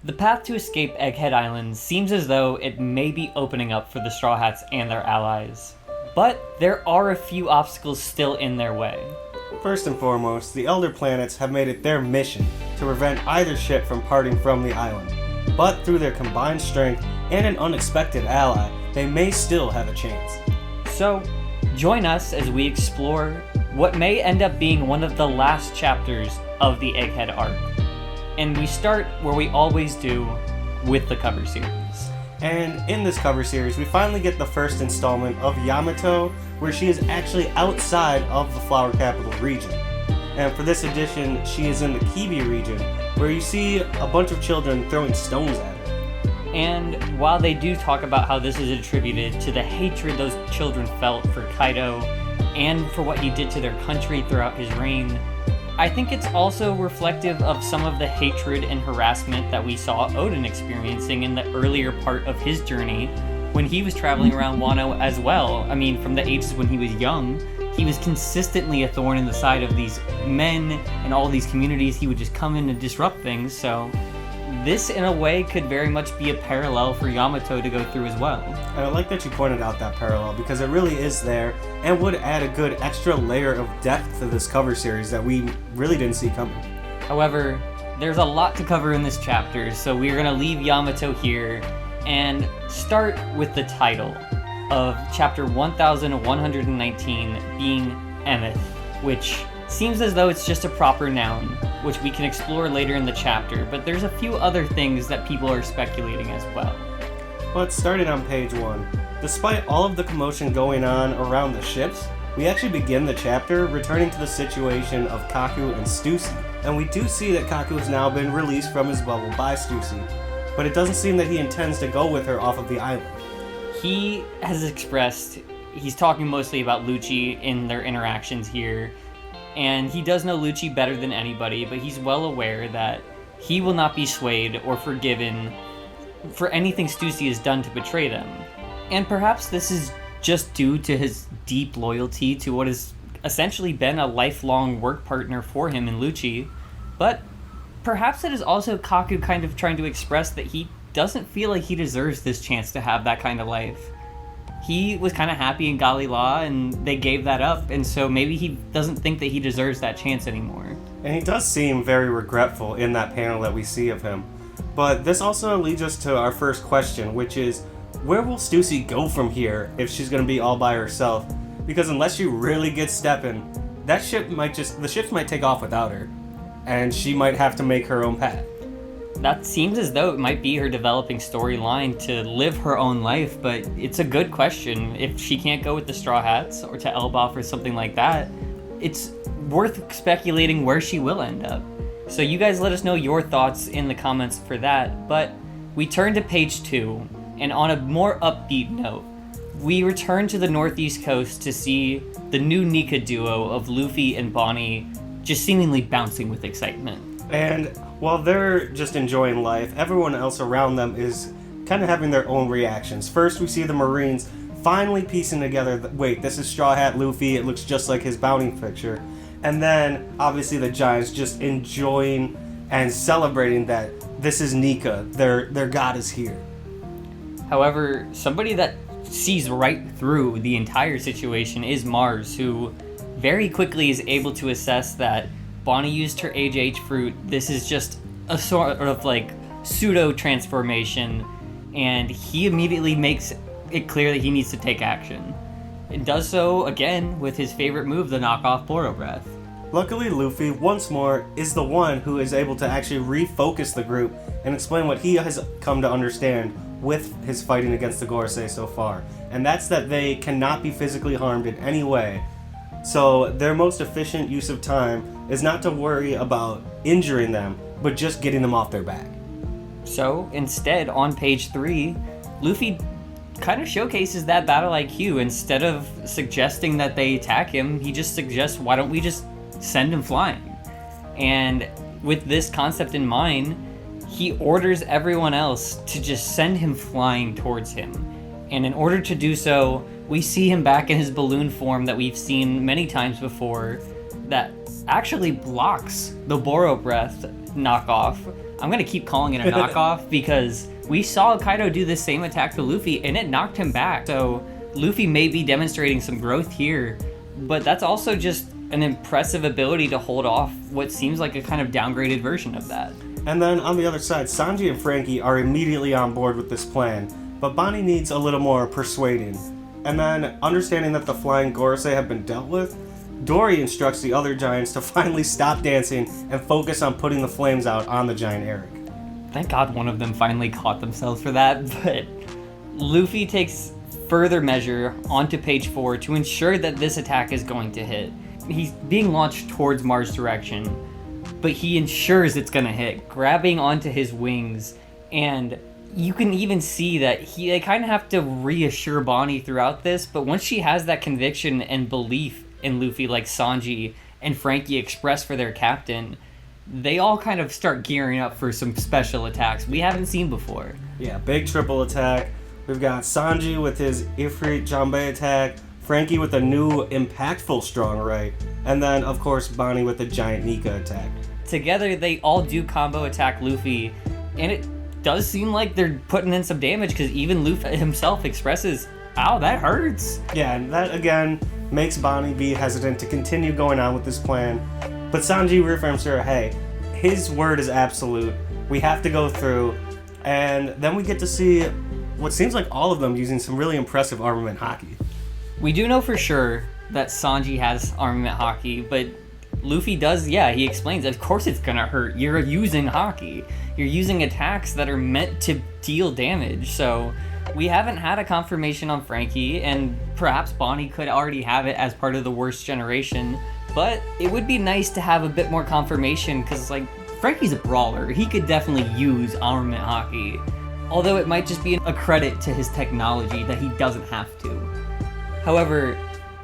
The path to escape Egghead Island seems as though it may be opening up for the Straw Hats and their allies, but there are a few obstacles still in their way. First and foremost, the Elder Planets have made it their mission to prevent either ship from parting from the island, but through their combined strength and an unexpected ally, they may still have a chance. So, join us as we explore what may end up being one of the last chapters of the Egghead arc. And we start where we always do, with the cover series. And in this cover series, we finally get the first installment of Yamato, where she is actually outside of the Flower Capital region. And for this edition, she is in the Kibi region, where you see a bunch of children throwing stones at her. And while they do talk about how this is attributed to the hatred those children felt for Kaido, and for what he did to their country throughout his reign, I think it's also reflective of some of the hatred and harassment that we saw Odin experiencing in the earlier part of his journey when he was traveling around Wano as well. I mean, from the ages when he was young, he was consistently a thorn in the side of these men and all these communities. He would just come in and disrupt things, so this in a way could very much be a parallel for Yamato to go through as well. And I like that you pointed out that parallel, because it really is there and would add a good extra layer of depth to this cover series that we really didn't see coming. However, there's a lot to cover in this chapter, so we're going to leave Yamato here and start with the title of chapter 1119 being Emeth, which seems as though it's just a proper noun, which we can explore later in the chapter, but there's a few other things that people are speculating as well. But starting on page 1, despite all of the commotion going on around the ships, we actually begin the chapter returning to the situation of Kaku and Stussy. And we do see that Kaku has now been released from his bubble by Stussy, but it doesn't seem that he intends to go with her off of the island. He has expressed, he's talking mostly about Lucci in their interactions here, and he does know Lucci better than anybody, but he's well aware that he will not be swayed or forgiven for anything Stussy has done to betray them. And perhaps this is just due to his deep loyalty to what has essentially been a lifelong work partner for him in Lucci, but perhaps it is also Kaku kind of trying to express that he doesn't feel like he deserves this chance to have that kind of life. He was kind of happy in Galila, and they gave that up, and so maybe he doesn't think that he deserves that chance anymore. And he does seem very regretful in that panel that we see of him. But this also leads us to our first question, which is, where will Stussy go from here if she's going to be all by herself? Because unless she really gets stepping, the ships might take off without her, and she might have to make her own path. That seems as though it might be her developing storyline to live her own life, but it's a good question. If she can't go with the Straw Hats or to Elbaf or something like that, it's worth speculating where she will end up. So you guys let us know your thoughts in the comments for that, but we turn to page 2, and on a more upbeat note, we return to the northeast coast to see the new Nika duo of Luffy and Bonnie just seemingly bouncing with excitement. And while they're just enjoying life, everyone else around them is kind of having their own reactions. First, we see the Marines finally piecing together, wait, this is Straw Hat Luffy, it looks just like his bounty picture. And then, obviously, the Giants just enjoying and celebrating that this is Nika, their god is here. However, somebody that sees right through the entire situation is Mars, who very quickly is able to assess that Bonnie used her HH fruit. This is just a sort of like pseudo transformation, and he immediately makes it clear that he needs to take action. It does so again with his favorite move, the knockoff Boro Breath. Luckily, Luffy, once more, is the one who is able to actually refocus the group and explain what he has come to understand with his fighting against the Gorosei so far. And that's that they cannot be physically harmed in any way. So their most efficient use of time is not to worry about injuring them, but just getting them off their back. So instead, on page 3, Luffy kind of showcases that battle IQ. Instead of suggesting that they attack him, he just suggests, why don't we just send him flying? And with this concept in mind, he orders everyone else to just send him flying towards him. And in order to do so, we see him back in his balloon form that we've seen many times before, that actually blocks the Boro Breath knockoff, I'm going to keep calling it a knockoff because we saw Kaido do this same attack to Luffy and it knocked him back. So Luffy may be demonstrating some growth here, but that's also just an impressive ability to hold off what seems like a kind of downgraded version of that. And then on the other side, Sanji and Frankie are immediately on board with this plan, but Bonnie needs a little more persuading. And then, understanding that the flying Gorosei have been dealt with, Dory instructs the other giants to finally stop dancing and focus on putting the flames out on the giant Eric. Thank God one of them finally caught themselves for that, but Luffy takes further measure onto page 4 to ensure that this attack is going to hit. He's being launched towards Mars' direction, but he ensures it's gonna hit, grabbing onto his wings, and you can even see that they kind of have to reassure Bonnie throughout this, but once she has that conviction and belief in Luffy like Sanji and Frankie express for their captain, they all kind of start gearing up for some special attacks we haven't seen before. Yeah, big triple attack. We've got Sanji with his Ifrit Jambé attack, Frankie with a new impactful strong right, and then of course Bonnie with the giant Nika attack. Together they all do combo attack Luffy, and it does seem like they're putting in some damage because even Luffy himself expresses, ow, that hurts. Yeah, and that again makes Bonnie be hesitant to continue going on with this plan. But Sanji reaffirms her, hey, his word is absolute. We have to go through. And then we get to see what seems like all of them using some really impressive armament hockey. We do know for sure that Sanji has armament hockey, but Luffy does, he explains, of course it's gonna hurt. You're using hockey. You're using attacks that are meant to deal damage. So we haven't had a confirmation on Frankie, and perhaps Bonnie could already have it as part of the worst generation. But it would be nice to have a bit more confirmation because, Frankie's a brawler. He could definitely use armament hockey. Although it might just be a credit to his technology that he doesn't have to. However,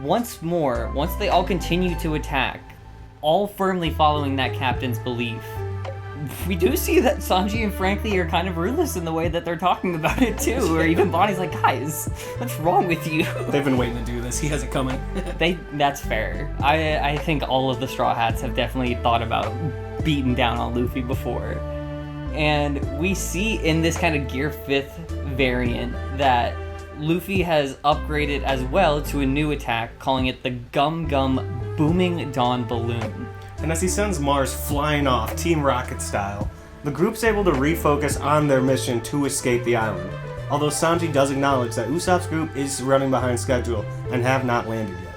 once they all continue to attack, all firmly following that captain's belief, we do see that Sanji and Frankie are kind of ruthless in the way that they're talking about it too, or even Bonnie's like, guys, what's wrong with you? They've been waiting to do this. He has it coming. That's fair. I think all of the Straw Hats have definitely thought about beating down on Luffy before. And we see in this kind of Gear 5th variant that Luffy has upgraded as well to a new attack, calling it the Gum Gum Booming Dawn Balloon. And as he sends Mars flying off, Team Rocket style, the group's able to refocus on their mission to escape the island. Although Sanji does acknowledge that Usopp's group is running behind schedule and have not landed yet.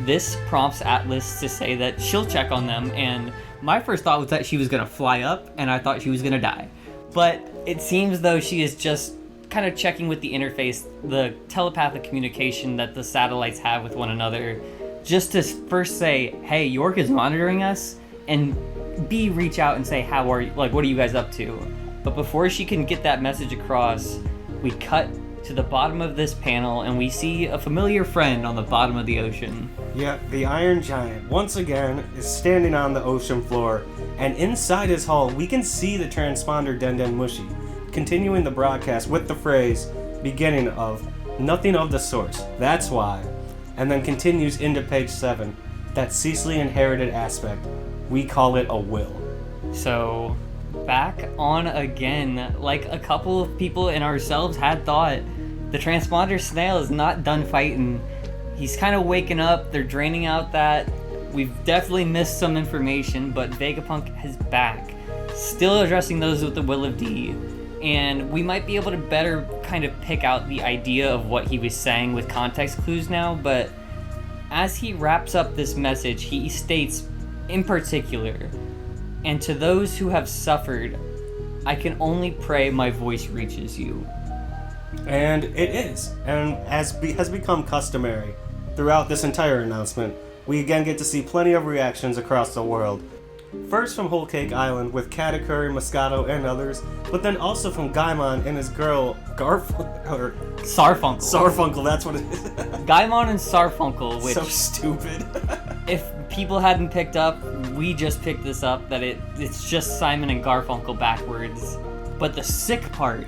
This prompts Atlas to say that she'll check on them, and my first thought was that she was going to fly up, and I thought she was going to die. But it seems though she is just kind of checking with the interface, the telepathic communication that the satellites have with one another, just to first say, hey, York is monitoring us, and B, reach out and say, how are you, what are you guys up to? But before she can get that message across, we cut to the bottom of this panel and we see a familiar friend on the bottom of the ocean. Yeah, the Iron Giant, once again, is standing on the ocean floor, and inside his hull, we can see the transponder Den Den Mushi, continuing the broadcast with the phrase, beginning of, nothing of the sort, that's why, and then continues into page 7, that ceaselessly inherited aspect, we call it a will. So, back on again, like a couple of people and ourselves had thought, the transponder snail is not done fighting. He's kind of waking up, they're draining out that. We've definitely missed some information, but Vegapunk is back, still addressing those with the Will of D. And we might be able to better kind of pick out the idea of what he was saying with context clues now, but as he wraps up this message, he states, in particular, and to those who have suffered, I can only pray my voice reaches you. And it is, and as has become customary throughout this entire announcement, we again get to see plenty of reactions across the world. First from Whole Cake Island with Katakuri, Moscato, and others, but then also from Gaimon and his girl, Sarfunkel. Sarfunkel, that's what it is. Gaimon and Sarfunkel, which... So stupid. If people hadn't picked up, we just picked this up, that it's just Simon and Garfunkel backwards. But the sick part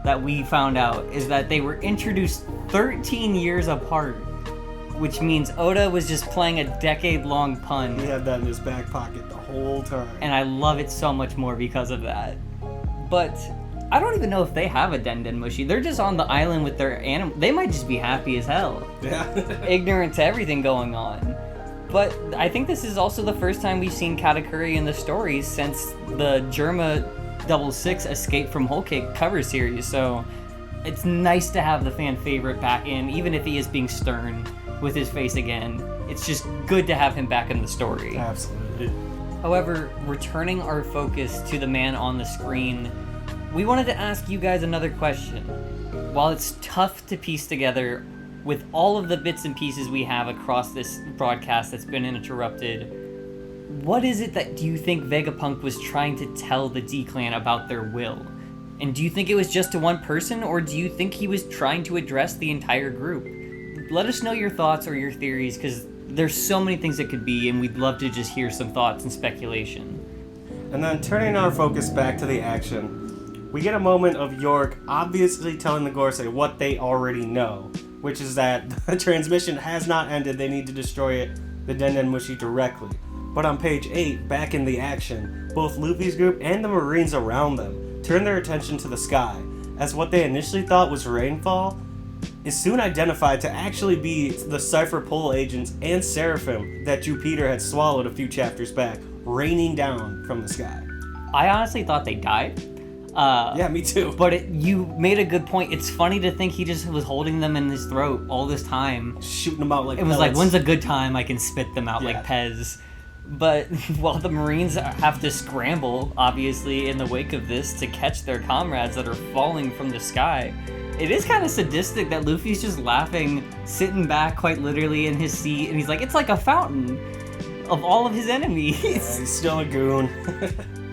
that we found out is that they were introduced 13 years apart, which means Oda was just playing a decade-long pun. He had that in his back pocket the whole whole time. And I love it so much more because of that. But I don't even know if they have a Den Mushi. They're just on the island with their animal. They might just be happy as hell. Yeah. Ignorant to everything going on. But I think this is also the first time we've seen Katakuri in the stories since the Germa 66 Escape from Whole Cake cover series. So it's nice to have the fan favorite back in, even if he is being stern with his face again. It's just good to have him back in the story. Absolutely. However, returning our focus to the man on the screen, we wanted to ask you guys another question. While it's tough to piece together with all of the bits and pieces we have across this broadcast that's been interrupted, what is it that do you think Vegapunk was trying to tell the D-Clan about their will? And do you think it was just to one person, or do you think he was trying to address the entire group? Let us know your thoughts or your theories, because there's so many things it could be, and we'd love to just hear some thoughts and speculation. And then turning our focus back to the action, we get a moment of York obviously telling the Gorsei what they already know, which is that the transmission has not ended, they need to destroy it, the Den Mushi, directly. But on page 8, back in the action, both Luffy's group and the Marines around them turn their attention to the sky, as what they initially thought was rainfall is soon identified to actually be the Cypher Pole agents and Seraphim that Jupiter had swallowed a few chapters back, raining down from the sky. I honestly thought they died. Yeah, me too. But you made a good point. It's funny to think he just was holding them in his throat all this time. Shooting them out like It was pellets. like, when's a good time I can spit them out like Pez? But while the Marines have to scramble, obviously, in the wake of this to catch their comrades that are falling from the sky, it is kind of sadistic that Luffy's just laughing, sitting back quite literally in his seat, and he's like, it's like a fountain of all of his enemies. Yeah, he's still a goon.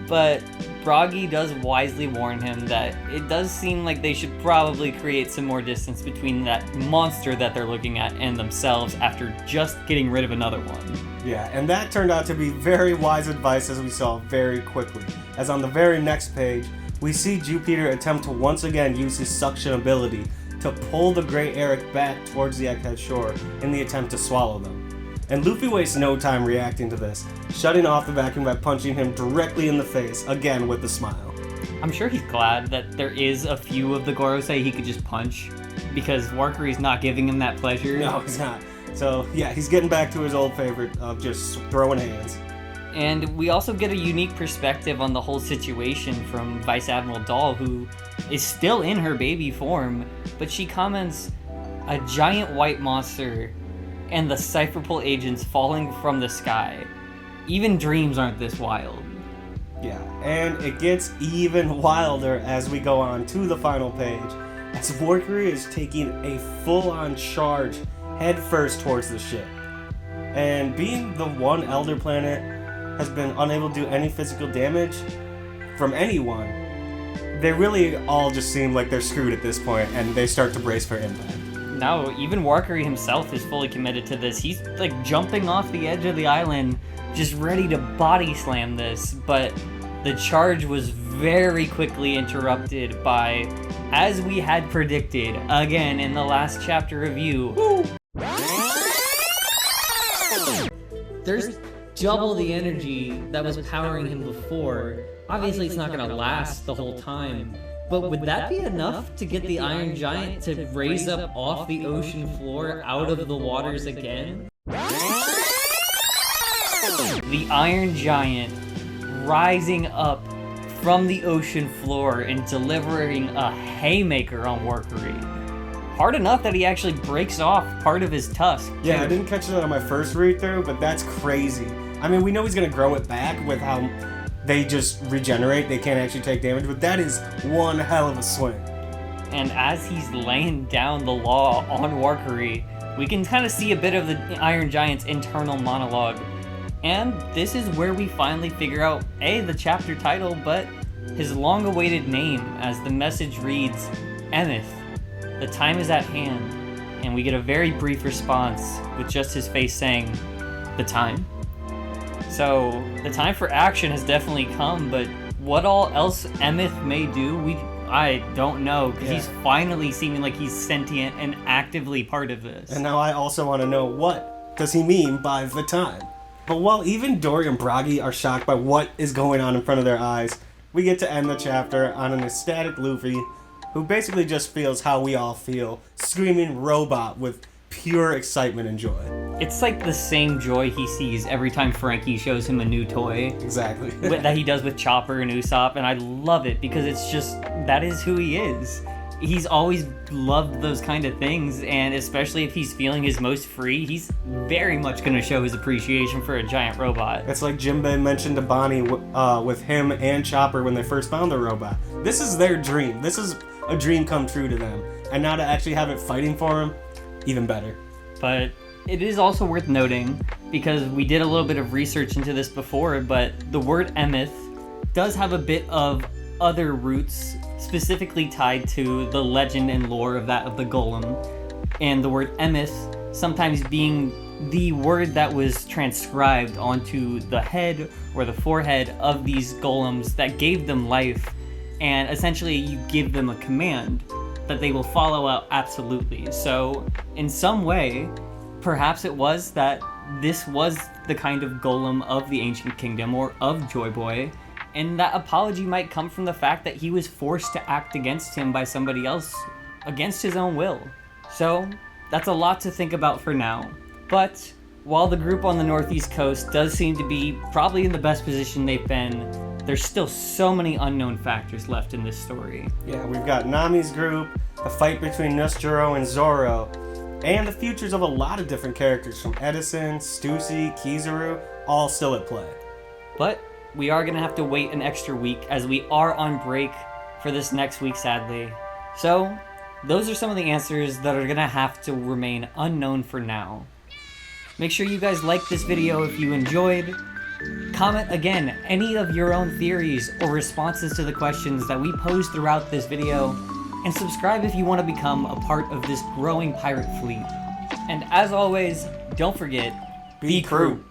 But Bragi does wisely warn him that it does seem like they should probably create some more distance between that monster that they're looking at and themselves after just getting rid of another one. Yeah, and that turned out to be very wise advice, as we saw very quickly. As on the very next page, we see Jupiter attempt to once again use his suction ability to pull the Grey Eric back towards the Egghead shore in the attempt to swallow them. And Luffy wastes no time reacting to this, shutting off the vacuum by punching him directly in the face, again with a smile. I'm sure he's glad that there is a few of the Gorosei he could just punch, because Warkury's not giving him that pleasure. No, he's not. So, yeah, he's getting back to his old favorite of just throwing hands. And we also get a unique perspective on the whole situation from Vice Admiral Dahl, who is still in her baby form, but she comments, a giant white monster and the Cypherpole agents falling from the sky. Even dreams aren't this wild. Yeah, and it gets even wilder as we go on to the final page, as Warkury is taking a full-on charge headfirst towards the ship. And being the one Elder Planet has been unable to do any physical damage from anyone, they really all just seem like they're screwed at this point, and they start to brace for impact. No, even Warkury himself is fully committed to this. He's like jumping off the edge of the island, just ready to body slam this, but the charge was very quickly interrupted by, as we had predicted, again in the last chapter review. There's double the energy that was powering him before. Obviously it's not gonna last the whole time, but would that be enough to get the Iron Giant to raise up off the ocean floor out of the waters again? The Iron Giant rising up from the ocean floor and delivering a haymaker on Warkury. Hard enough that he actually breaks off part of his tusk. Yeah, I didn't catch that on my first read through, but that's crazy. I mean, we know he's gonna grow it back with how they just regenerate, they can't actually take damage, but that is one hell of a swing. And as he's laying down the law on Warkury, we can kind of see a bit of the Iron Giant's internal monologue. And this is where we finally figure out, the chapter title, but his long-awaited name, as the message reads, Emeth, the time is at hand. And we get a very brief response with just his face saying, the time? So, the time for action has definitely come, but what all else Emeth may do, I don't know, because he's finally seeming like he's sentient and actively part of this. And now I also want to know, what does he mean by the time? But while even Dory and Bragi are shocked by what is going on in front of their eyes, we get to end the chapter on an ecstatic Luffy, who basically just feels how we all feel, screaming robot with pure excitement and joy. It's like the same joy he sees every time Frankie shows him a new toy. Exactly. That he does with Chopper and Usopp, and I love it because it's just, that is who he is. He's always loved those kind of things, and especially if he's feeling his most free, he's very much going to show his appreciation for a giant robot. It's like Jinbei mentioned to Bonnie with him and Chopper when they first found the robot. This is their dream. This is a dream come true to them. And now to actually have it fighting for him, even better. But it is also worth noting, because we did a little bit of research into this before, but the word Emeth does have a bit of other roots specifically tied to the legend and lore of that of the golem. And the word Emeth sometimes being the word that was transcribed onto the head or the forehead of these golems that gave them life, and essentially you give them a command that they will follow out absolutely. So in some way, perhaps it was that this was the kind of golem of the ancient kingdom or of Joy Boy, and that apology might come from the fact that he was forced to act against him by somebody else against his own will. So that's a lot to think about for now. But while the group on the northeast coast does seem to be probably in the best position they've been, there's still so many unknown factors left in this story. Yeah, we've got Nami's group, the fight between Nusjuro and Zoro, and the futures of a lot of different characters from Edison, Stussy, Kizaru, all still at play. But we are going to have to wait an extra week as we are on break for this next week, sadly. So, those are some of the answers that are going to have to remain unknown for now. Make sure you guys like this video if you enjoyed. Comment again any of your own theories or responses to the questions that we posed throughout this video, and subscribe if you want to become a part of this growing pirate fleet. And as always, don't forget, be crew.